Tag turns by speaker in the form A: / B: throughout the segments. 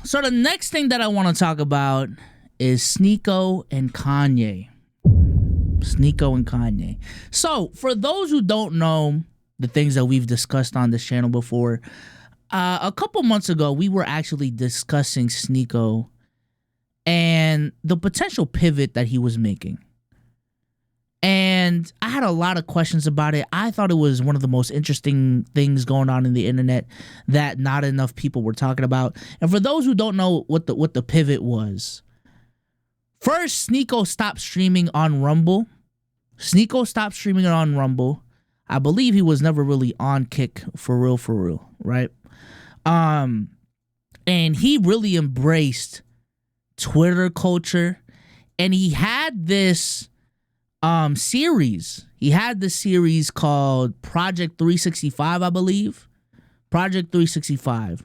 A: So the next thing that I want to talk about is Sneako and Kanye. Sneako and Kanye. So for those who don't know the things that we've discussed on this channel before, a couple months ago we were actually discussing Sneako and the potential pivot that he was making. And I had a lot of questions about it. I thought it was one of the most interesting things going on in the internet that not enough people were talking about. And for those who don't know what the pivot was, first, Sneako stopped streaming on Rumble. Sneako stopped streaming on Rumble. I believe he was never really on Kick for real, right? And he really embraced Twitter culture, and he had this series. He had this series called Project 365, I believe. Project 365,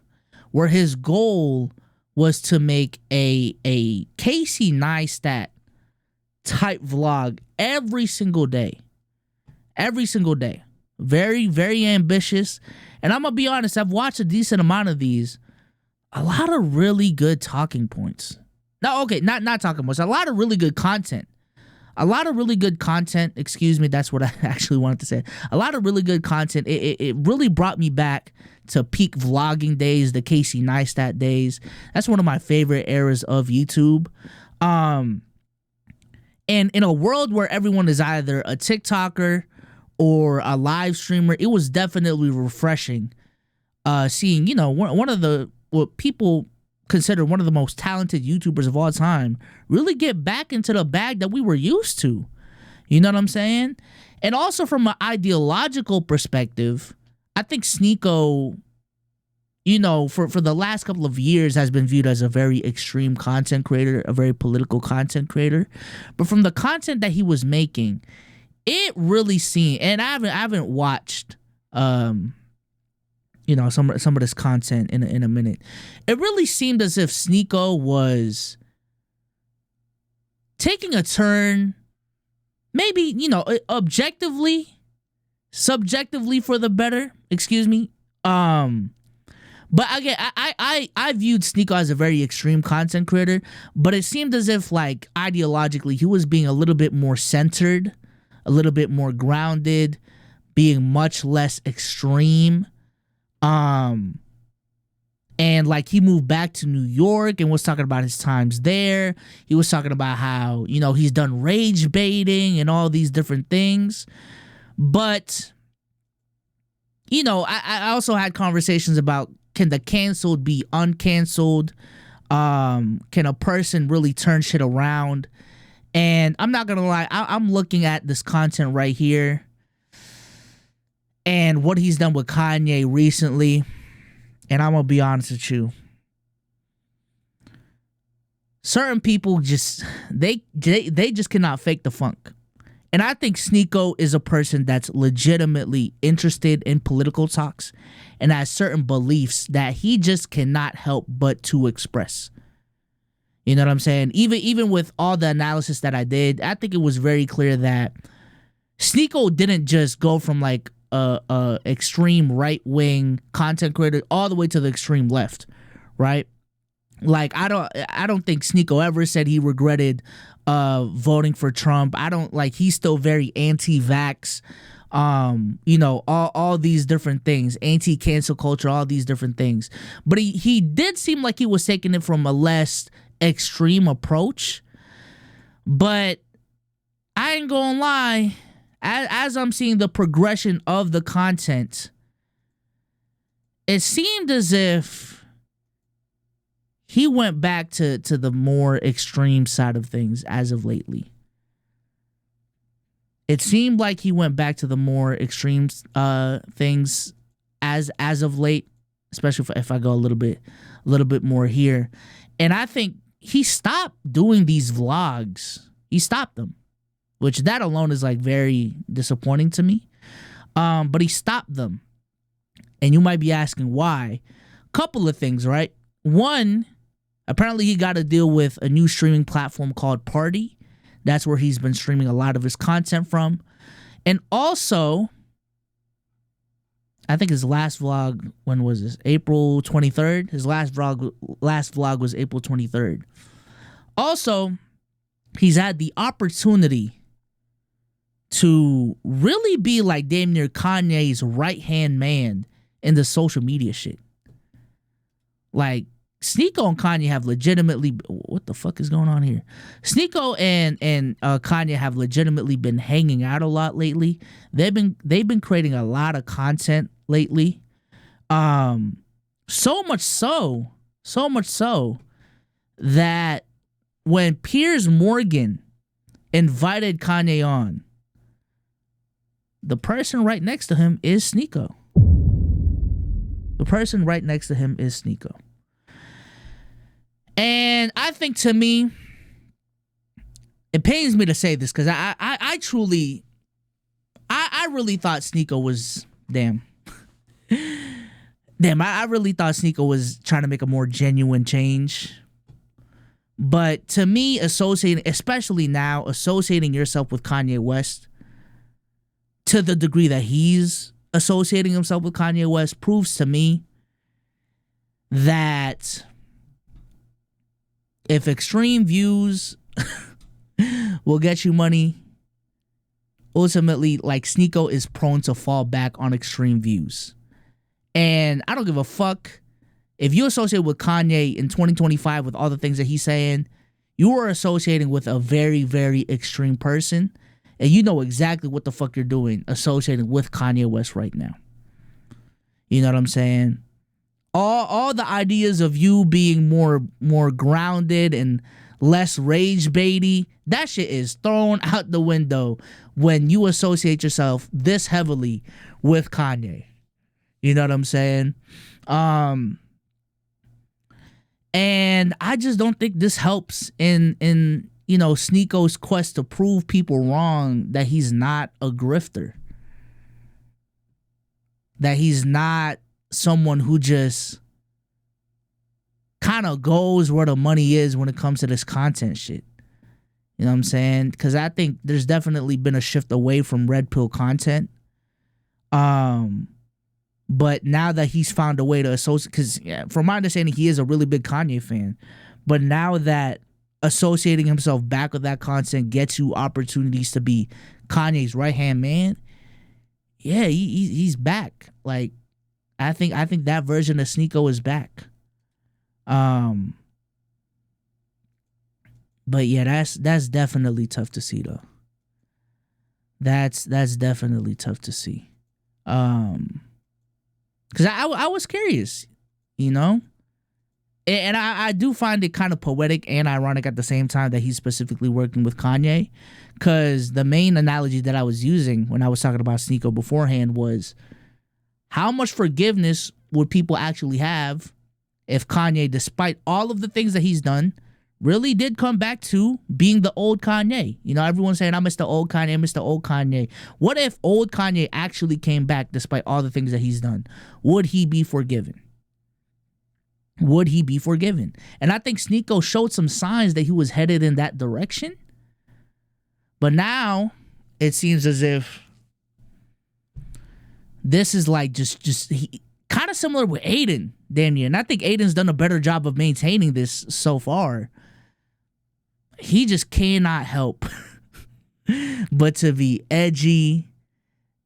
A: where his goal was to make a Casey Neistat type vlog every single day. Every single day. Very, very ambitious. And I'm gonna be honest, I've watched a decent amount of these. A lot of really good talking points. No, okay, not talking points. A lot of really good content. Excuse me, that's what I actually wanted to say. A lot of really good content. It really brought me back to peak vlogging days, the Casey Neistat days. That's one of my favorite eras of YouTube. And in a world where everyone is either a TikToker or a live streamer, it was definitely refreshing seeing, one of the what people considered one of the most talented YouTubers of all time really get back into the bag that we were used to. You know what I'm saying? And also from an ideological perspective, I think Sneako, for the last couple of years has been viewed as a very extreme content creator, a very political content creator. But from the content that he was making, it really seemed, and I haven't watched some of this content in a minute. It really seemed as if Sneako was taking a turn, maybe, subjectively for the better, excuse me. But again, I viewed Sneako as a very extreme content creator, but it seemed as if, like, ideologically, he was being a little bit more centered, a little bit more grounded, being much less extreme. And like he moved back to New York and was talking about his times there. He was talking about how, he's done rage baiting and all these different things. But, I also had conversations about, can the canceled be uncanceled? Can a person really turn shit around? And I'm not gonna lie, I'm looking at this content right here and what he's done with Kanye recently, and I'm gonna be honest with you. Certain people just they just cannot fake the funk. And I think Sneako is a person that's legitimately interested in political talks and has certain beliefs that he just cannot help but to express. You know what I'm saying? Even with all the analysis that I did, I think it was very clear that Sneako didn't just go from like a extreme right-wing content creator all the way to the extreme left, right? Like I don't think Sneako ever said he regretted voting for Trump. He's still very anti-vax, all these different things, anti-cancel culture, all these different things. But he did seem like he was taking it from a less extreme approach. But I ain't gonna lie, as I'm seeing the progression of the content, it seemed as if he went back to the more extreme side of things as of lately. It seemed like he went back to the more extreme things as of late, especially if I go a little bit more here. And I think he stopped doing these vlogs. He stopped them, which that alone is like very disappointing to me. But he stopped them. And you might be asking why. Couple of things, right? One, apparently he got to deal with a new streaming platform called Party. That's where he's been streaming a lot of his content from. And also, I think his last vlog, when was this? April 23rd. His last vlog was April 23rd. Also, he's had the opportunity to really be like damn near Kanye's right-hand man in the social media shit. Like, Sneako and Kanye have legitimately... What the fuck is going on here? Sneako and Kanye have legitimately been hanging out a lot lately. They've been creating a lot of content lately. So much so that when Piers Morgan invited Kanye on, the person right next to him is Sneako. The person right next to him is Sneako. And I think, to me, it pains me to say this because I truly, I really thought Sneako was, I really thought Sneako was trying to make a more genuine change. But to me, especially now, associating yourself with Kanye West to the degree that he's associating himself with Kanye West proves to me that if extreme views will get you money, ultimately, like, Sneako is prone to fall back on extreme views. And I don't give a fuck if you associate with Kanye in 2025 with all the things that he's saying. You are associating with a very, very extreme person, and you know exactly what the fuck you're doing associating with Kanye West right now. You know what I'm saying? All the ideas of you being more grounded and less rage baity, that shit is thrown out the window when you associate yourself this heavily with Kanye. You know what I'm saying? And I just don't think this helps in Sneako's quest to prove people wrong that he's not a grifter. That he's not someone who just kind of goes where the money is when it comes to this content shit. You know what I'm saying? Because I think there's definitely been a shift away from red pill content. But now that he's found a way to associate, because from my understanding, he is a really big Kanye fan. But now that associating himself back with that content gets you opportunities to be Kanye's right-hand man, yeah, he's back. Like, I think that version of Sneako is back. But yeah, that's definitely tough to see though. That's definitely tough to see. Cause I was curious, you know? And I do find it kind of poetic and ironic at the same time that he's specifically working with Kanye. Cause the main analogy that I was using when I was talking about Sneako beforehand was, how much forgiveness would people actually have if Kanye, despite all of the things that he's done, really did come back to being the old Kanye? You know, everyone's saying, I miss the old Kanye, I miss the old Kanye. What if old Kanye actually came back despite all the things that he's done? Would he be forgiven? Would he be forgiven? And I think Sneako showed some signs that he was headed in that direction. But now it seems as if this is like just kind of similar with Aiden, damn near. And I think Aiden's done a better job of maintaining this so far. He just cannot help but to be edgy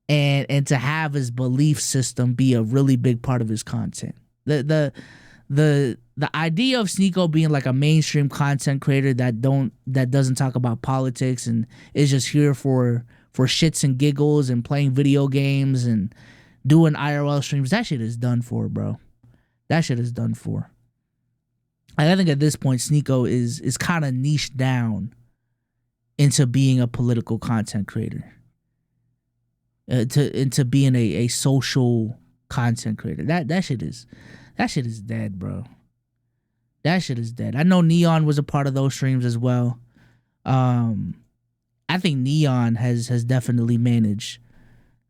A: and to have his belief system be a really big part of his content. The idea of Sneako being like a mainstream content creator that doesn't talk about politics and is just here for shits and giggles and playing video games and doing IRL streams, that shit is done for, bro. That shit is done for. I think at this point, Sneako is kind of niched down into being a political content creator, into being a social content creator. That shit is dead, bro. That shit is dead. I know Neon was a part of those streams as well. I think Neon has definitely managed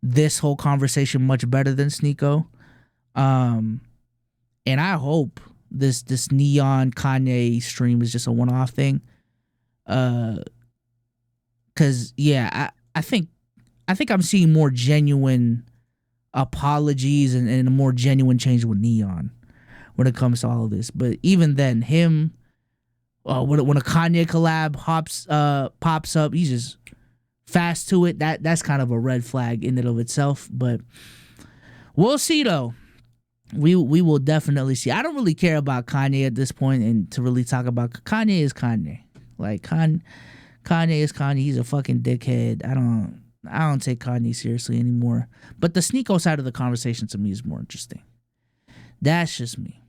A: this whole conversation much better than Sneako. And I hope this Neon Kanye stream is just a one-off thing. Cause yeah, I think I'm seeing more genuine apologies and a more genuine change with Neon when it comes to all of this. But even then, him when a Kanye collab pops up, he's just fast to it. That's kind of a red flag in and of itself. But we'll see though. We will definitely see. I don't really care about Kanye at this point, and to really talk about Kanye is Kanye. Like Kanye is Kanye. He's a fucking dickhead. I don't take Kanye seriously anymore. But the Sneako side of the conversation to me is more interesting. That's just me.